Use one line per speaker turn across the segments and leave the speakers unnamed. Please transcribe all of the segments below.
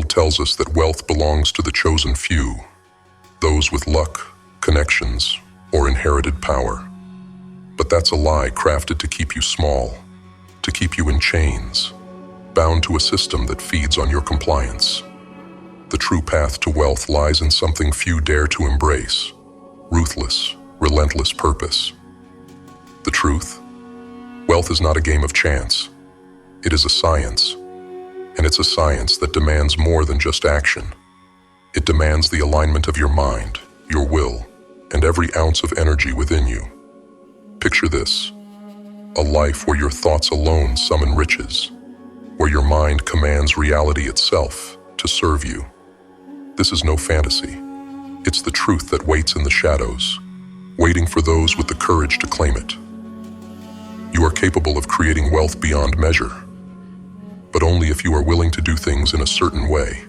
tells us that wealth belongs to the chosen few, those with luck, connections, or inherited power. But that's a lie crafted to keep you small, to keep you in chains, bound to a system that feeds on your compliance. The true path to wealth lies in something few dare to embrace: ruthless, relentless purpose. The truth? Wealth is not a game of chance. It is a science. And it's a science that demands more than just action. It demands the alignment of your mind, your will, and every ounce of energy within you. Picture this: a life where your thoughts alone summon riches, where your mind commands reality itself to serve you. This is no fantasy. It's the truth that waits in the shadows, waiting for those with the courage to claim it. You are capable of creating wealth beyond measure, but only if you are willing to do things in a certain way.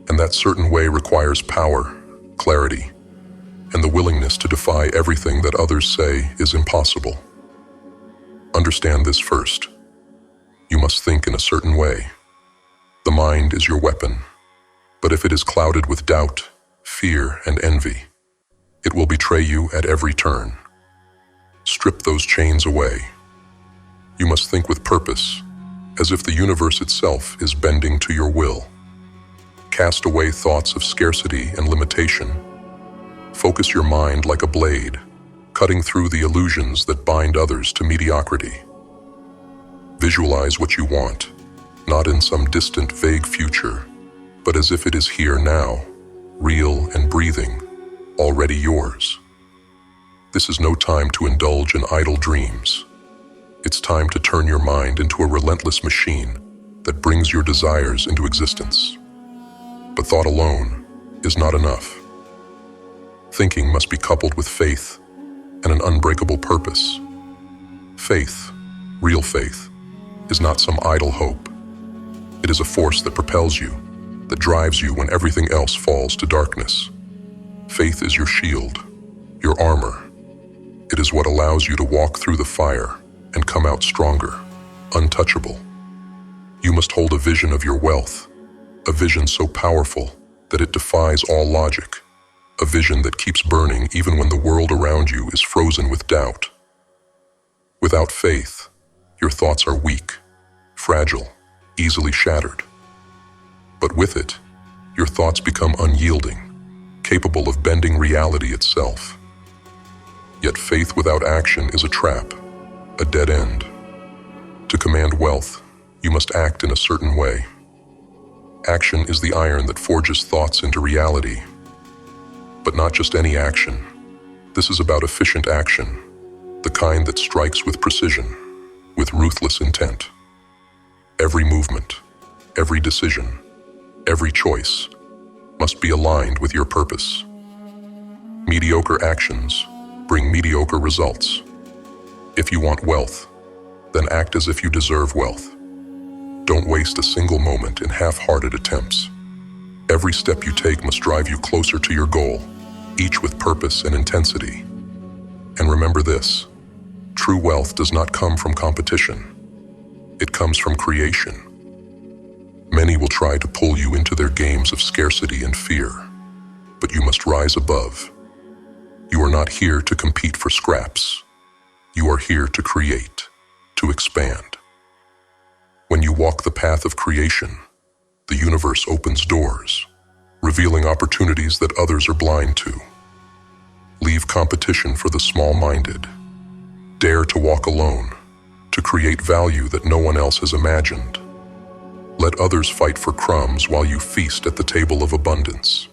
And that certain way requires power, clarity, and the willingness to defy everything that others say is impossible. Understand this first. You must think in a certain way. The mind is your weapon, but if it is clouded with doubt, fear, and envy, it will betray you at every turn. Strip those chains away. You must think with purpose, as if the universe itself is bending to your will. Cast away thoughts of scarcity and limitation. Focus your mind like a blade, cutting through the illusions that bind others to mediocrity. Visualize what you want, not in some distant, vague future, but as if it is here now, real and breathing, already yours. This is no time to indulge in idle dreams. It's time to turn your mind into a relentless machine that brings your desires into existence. But thought alone is not enough. Thinking must be coupled with faith and an unbreakable purpose. Faith, real faith, is not some idle hope. It is a force that propels you, that drives you when everything else falls to darkness. Faith is your shield, your armor. It is what allows you to walk through the fire and come out stronger, untouchable. You must hold a vision of your wealth, a vision so powerful that it defies all logic, a vision that keeps burning even when the world around you is frozen with doubt. Without faith, your thoughts are weak, fragile, easily shattered. But with it, your thoughts become unyielding, capable of bending reality itself. Yet faith without action is a trap, a dead end. To command wealth, you must act in a certain way. Action is the iron that forges thoughts into reality. But not just any action. This is about efficient action, the kind that strikes with precision, with ruthless intent. Every movement, every decision, every choice must be aligned with your purpose. Mediocre actions bring mediocre results. If you want wealth, then act as if you deserve wealth. Don't waste a single moment in half-hearted attempts. Every step you take must drive you closer to your goal, each with purpose and intensity. And remember this: true wealth does not come from competition. It comes from creation. Many will try to pull you into their games of scarcity and fear, but you must rise above. You are not here to compete for scraps. You are here to create, to expand. When you walk the path of creation, the universe opens doors, revealing opportunities that others are blind to. Leave competition for the small-minded. Dare to walk alone, to create value that no one else has imagined. Let others fight for crumbs while you feast at the table of abundance.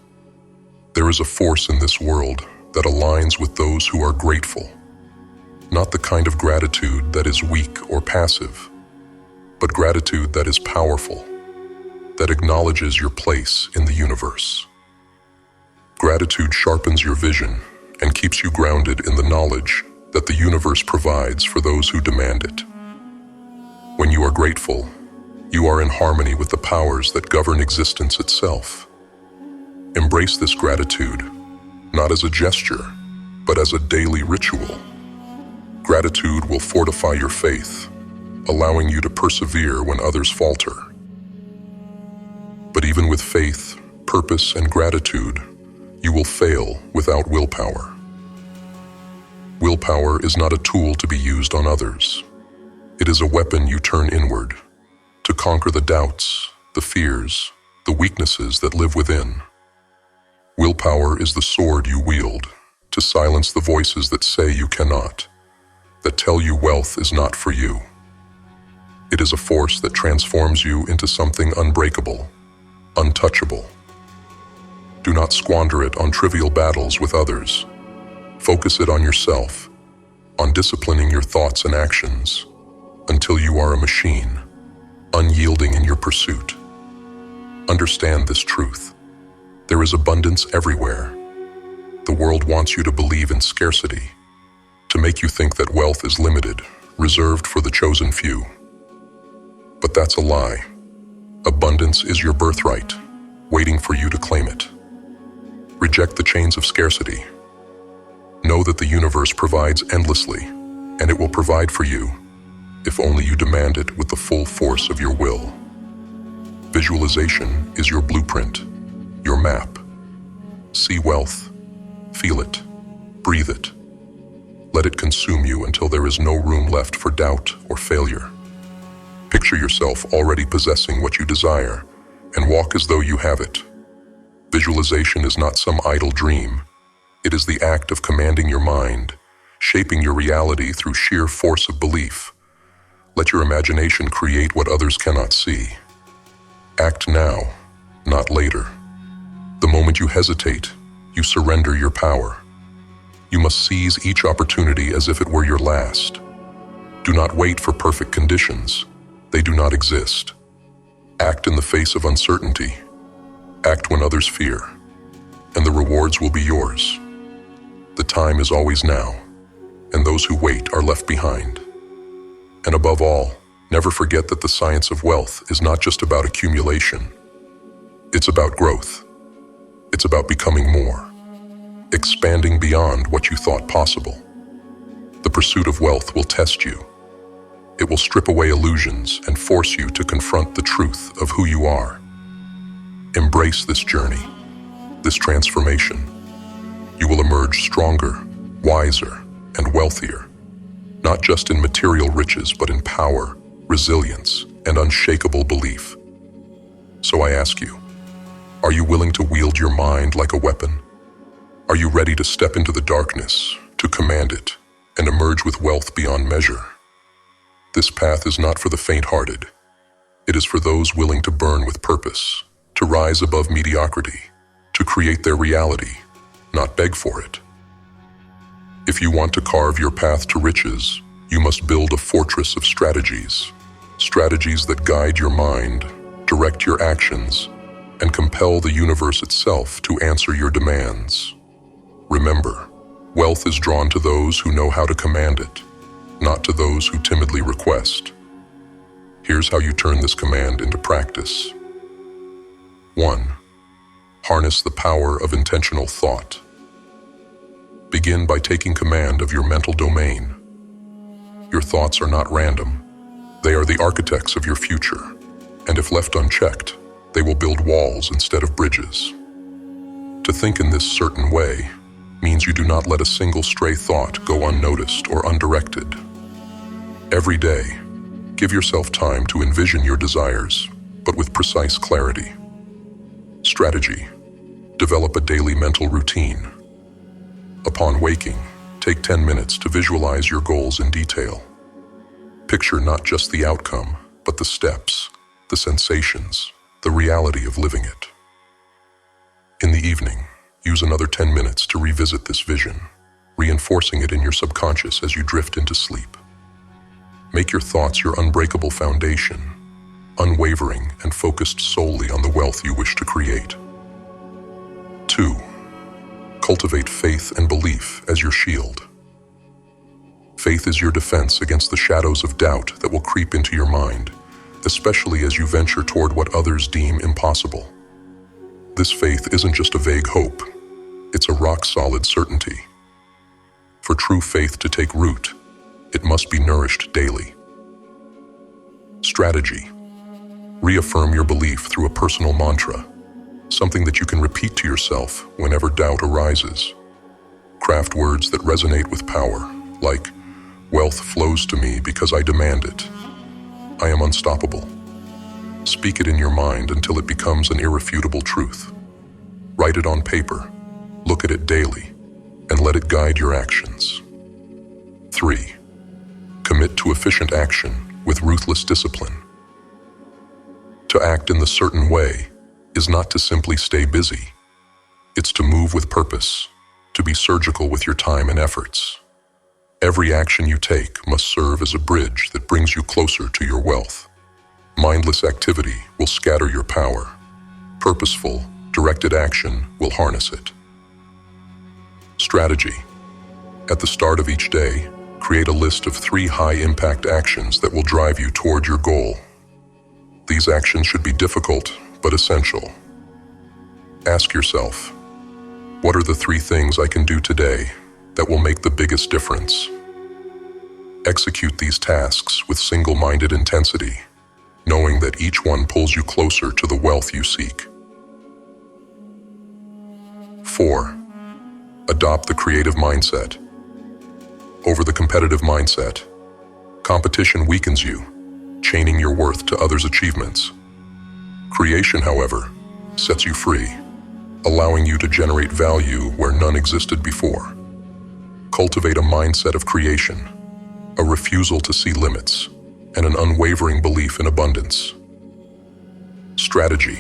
There is a force in this world that aligns with those who are grateful. Not the kind of gratitude that is weak or passive, but gratitude that is powerful, that acknowledges your place in the universe. Gratitude sharpens your vision and keeps you grounded in the knowledge that the universe provides for those who demand it. When you are grateful, you are in harmony with the powers that govern existence itself. Embrace this gratitude, not as a gesture, but as a daily ritual. Gratitude will fortify your faith, allowing you to persevere when others falter. But even with faith, purpose, and gratitude, you will fail without willpower. Willpower is not a tool to be used on others. It is a weapon you turn inward to conquer the doubts, the fears, the weaknesses that live within. Willpower is the sword you wield to silence the voices that say you cannot, that tell you wealth is not for you. It is a force that transforms you into something unbreakable, untouchable. Do not squander it on trivial battles with others. Focus it on yourself, on disciplining your thoughts and actions, until you are a machine, unyielding in your pursuit. Understand this truth. There is abundance everywhere. The world wants you to believe in scarcity, to make you think that wealth is limited, reserved for the chosen few. But that's a lie. Abundance is your birthright, waiting for you to claim it. Reject the chains of scarcity. Know that the universe provides endlessly, and it will provide for you, if only you demand it with the full force of your will. Visualization is your blueprint, your map. See wealth, feel it, breathe it. Let it consume you until there is no room left for doubt or failure. Picture yourself already possessing what you desire and walk as though you have it. Visualization is not some idle dream. It is the act of commanding your mind, shaping your reality through sheer force of belief. Let your imagination create what others cannot see. Act now, not later. The moment you hesitate, you surrender your power. You must seize each opportunity as if it were your last. Do not wait for perfect conditions. They do not exist. Act in the face of uncertainty. Act when others fear, and the rewards will be yours. The time is always now, and those who wait are left behind. And above all, never forget that the science of wealth is not just about accumulation. It's about growth. It's about becoming more, expanding beyond what you thought possible. The pursuit of wealth will test you. It will strip away illusions and force you to confront the truth of who you are. Embrace this journey, this transformation. You will emerge stronger, wiser, and wealthier, not just in material riches, but in power, resilience, and unshakable belief. So I ask you, are you willing to wield your mind like a weapon? Are you ready to step into the darkness, to command it, and emerge with wealth beyond measure? This path is not for the faint-hearted. It is for those willing to burn with purpose, to rise above mediocrity, to create their reality, not beg for it. If you want to carve your path to riches, you must build a fortress of strategies that guide your mind, direct your actions, and compel the universe itself to answer your demands. Remember, wealth is drawn to those who know how to command it, not to those who timidly request. Here's how you turn this command into practice. 1. Harness the power of intentional thought. Begin by taking command of your mental domain. Your thoughts are not random. They are the architects of your future, and if left unchecked, they will build walls instead of bridges. To think in this certain way means you do not let a single stray thought go unnoticed or undirected. Every day, give yourself time to envision your desires, but with precise clarity. Strategy: develop a daily mental routine. Upon waking, take 10 minutes to visualize your goals in detail. Picture not just the outcome, but the steps, the sensations, the reality of living it. In the evening, use another 10 minutes to revisit this vision, reinforcing it in your subconscious as you drift into sleep. Make your thoughts your unbreakable foundation, unwavering and focused solely on the wealth you wish to create. 2. Cultivate faith and belief as your shield. Faith is your defense against the shadows of doubt that will creep into your mind, especially as you venture toward what others deem impossible. This faith isn't just a vague hope, it's a rock-solid certainty. For true faith to take root, it must be nourished daily. Strategy: Reaffirm your belief through a personal mantra, something that you can repeat to yourself whenever doubt arises. Craft words that resonate with power, like, "Wealth flows to me because I demand it. I am unstoppable." Speak it in your mind until it becomes an irrefutable truth. Write it on paper, look at it daily, and let it guide your actions. 3. Commit to efficient action with ruthless discipline. To act in the certain way is not to simply stay busy. It's to move with purpose, to be surgical with your time and efforts. Every action you take must serve as a bridge that brings you closer to your wealth. Mindless activity will scatter your power. Purposeful, directed action will harness it. Strategy. At the start of each day, create a list of 3 high-impact actions that will drive you toward your goal. These actions should be difficult, but essential. Ask yourself, what are the 3 things I can do today that will make the biggest difference? Execute these tasks with single-minded intensity, knowing that each one pulls you closer to the wealth you seek. 4. Adopt the creative mindset. Over the competitive mindset, competition weakens you, chaining your worth to others' achievements. Creation, however, sets you free, allowing you to generate value where none existed before. Cultivate a mindset of creation, a refusal to see limits, and an unwavering belief in abundance. Strategy.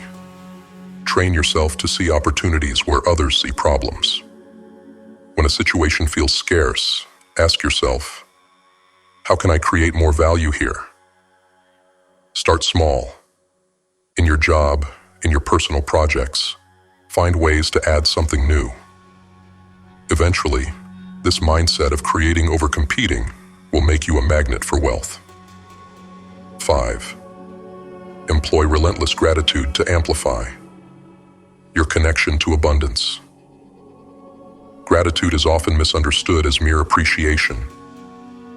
Train yourself to see opportunities where others see problems. When a situation feels scarce, ask yourself, how can I create more value here? Start small. In your job, in your personal projects, find ways to add something new. Eventually, this mindset of creating over competing will make you a magnet for wealth. 5. Employ relentless gratitude to amplify your connection to abundance. Gratitude is often misunderstood as mere appreciation.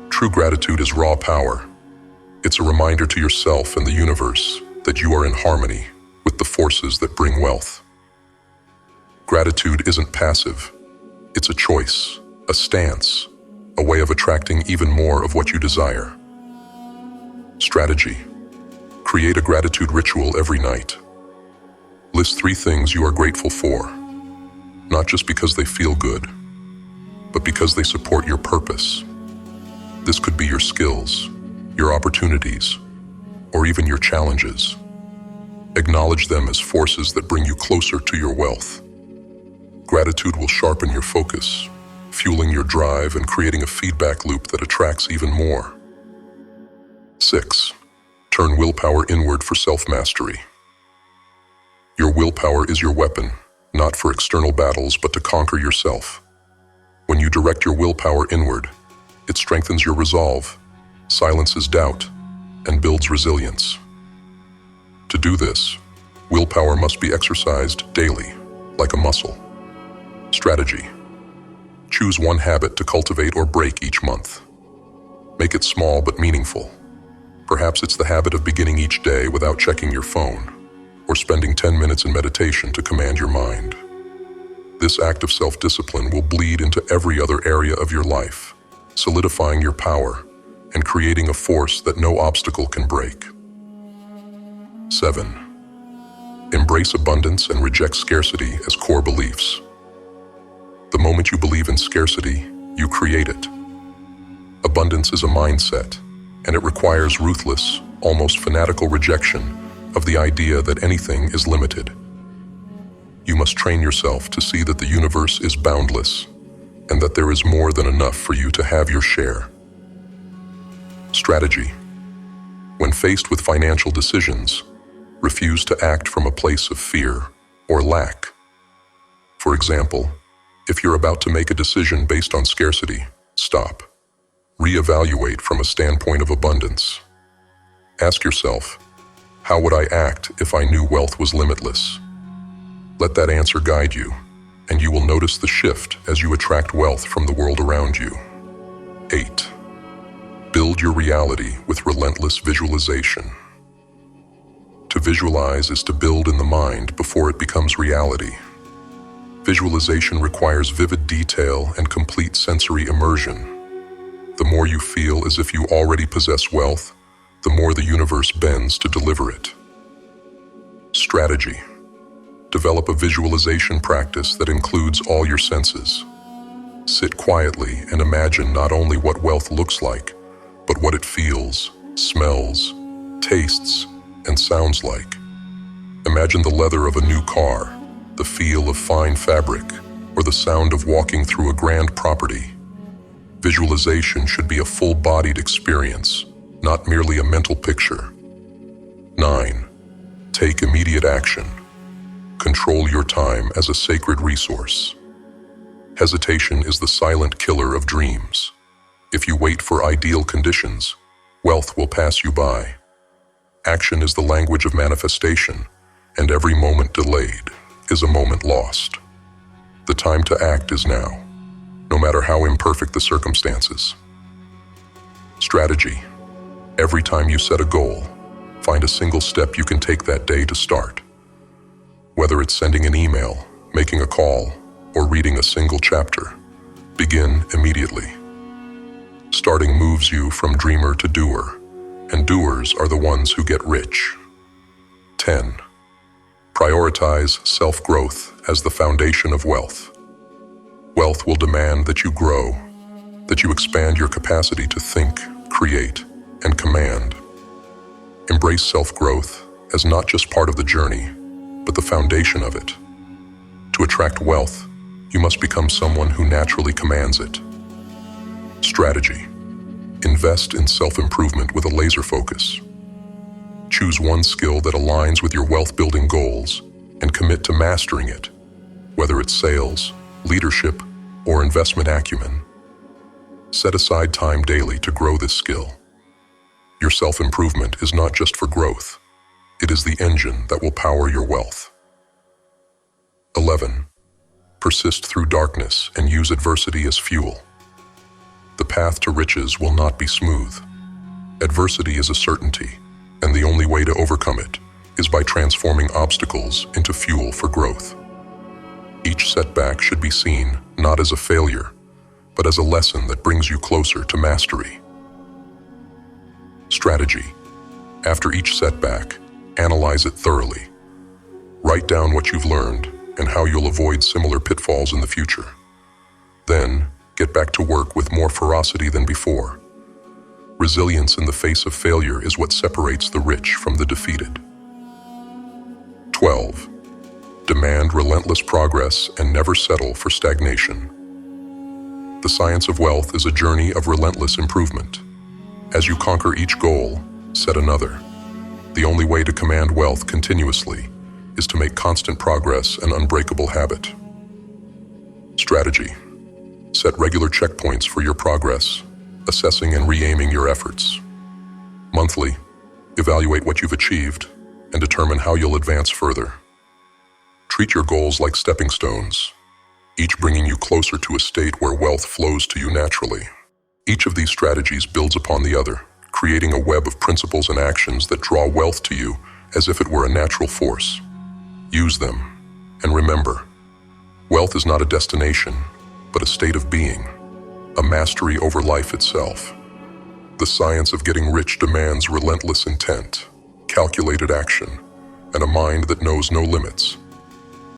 True gratitude is raw power. It's a reminder to yourself and the universe that you are in harmony with the forces that bring wealth. Gratitude isn't passive. It's a choice, a stance, a way of attracting even more of what you desire. Strategy. Create a gratitude ritual every night. List 3 things you are grateful for, not just because they feel good, but because they support your purpose. This could be your skills, your opportunities, or even your challenges. Acknowledge them as forces that bring you closer to your wealth. Gratitude will sharpen your focus, fueling your drive and creating a feedback loop that attracts even more. 6. Turn willpower inward for self-mastery. Your willpower is your weapon, not for external battles, but to conquer yourself. When you direct your willpower inward, it strengthens your resolve, silences doubt, and builds resilience. To do this, willpower must be exercised daily, like a muscle. Strategy. Choose one habit to cultivate or break each month. Make it small but meaningful. Perhaps it's the habit of beginning each day without checking your phone, or spending 10 minutes in meditation to command your mind. This act of self-discipline will bleed into every other area of your life, solidifying your power and creating a force that no obstacle can break. 7. Embrace abundance and reject scarcity as core beliefs. The moment you believe in scarcity, you create it. Abundance is a mindset, and it requires ruthless, almost fanatical rejection of the idea that anything is limited. You must train yourself to see that the universe is boundless and that there is more than enough for you to have your share. Strategy. When faced with financial decisions, refuse to act from a place of fear or lack. For example, if you're about to make a decision based on scarcity, stop. Reevaluate from a standpoint of abundance. Ask yourself, how would I act if I knew wealth was limitless? Let that answer guide you, and you will notice the shift as you attract wealth from the world around you. 8. Build your reality with relentless visualization. To visualize is to build in the mind before it becomes reality. Visualization requires vivid detail and complete sensory immersion. The more you feel as if you already possess wealth, the more the universe bends to deliver it. Strategy. Develop a visualization practice that includes all your senses. Sit quietly and imagine not only what wealth looks like, but what it feels, smells, tastes, and sounds like. Imagine the leather of a new car, the feel of fine fabric, or the sound of walking through a grand property. Visualization should be a full-bodied experience, not merely a mental picture. 9. Take immediate action. Control your time as a sacred resource. Hesitation is the silent killer of dreams. If you wait for ideal conditions, wealth will pass you by. Action is the language of manifestation, and every moment delayed is a moment lost. The time to act is now, no matter how imperfect the circumstances. Strategy. Every time you set a goal, find a single step you can take that day to start. Whether it's sending an email, making a call, or reading a single chapter, begin immediately. Starting moves you from dreamer to doer, and doers are the ones who get rich. 10. Prioritize self-growth as the foundation of wealth. Wealth will demand that you grow, that you expand your capacity to think, create, and command. Embrace self-growth as not just part of the journey, but the foundation of it. To attract wealth, you must become someone who naturally commands it. Strategy. Invest in self-improvement with a laser focus. Choose one skill that aligns with your wealth-building goals and commit to mastering it, whether it's sales, leadership, or investment acumen. Set aside time daily to grow this skill. Your self-improvement is not just for growth. It is the engine that will power your wealth. 11. Persist through darkness and use adversity as fuel. The path to riches will not be smooth. Adversity is a certainty, and the only way to overcome it is by transforming obstacles into fuel for growth. Each setback should be seen not as a failure, but as a lesson that brings you closer to mastery. Strategy. After each setback, analyze it thoroughly. Write down what you've learned and how you'll avoid similar pitfalls in the future. Then, get back to work with more ferocity than before. Resilience in the face of failure is what separates the rich from the defeated. 12. Demand relentless progress and never settle for stagnation. The science of wealth is a journey of relentless improvement. As you conquer each goal, set another. The only way to command wealth continuously is to make constant progress an unbreakable habit. Strategy. Set regular checkpoints for your progress, assessing and re-aiming your efforts. Monthly, evaluate what you've achieved and determine how you'll advance further. Treat your goals like stepping stones, each bringing you closer to a state where wealth flows to you naturally. Each of these strategies builds upon the other, creating a web of principles and actions that draw wealth to you as if it were a natural force. Use them, and remember, wealth is not a destination, but a state of being, a mastery over life itself. The science of getting rich demands relentless intent, calculated action, and a mind that knows no limits.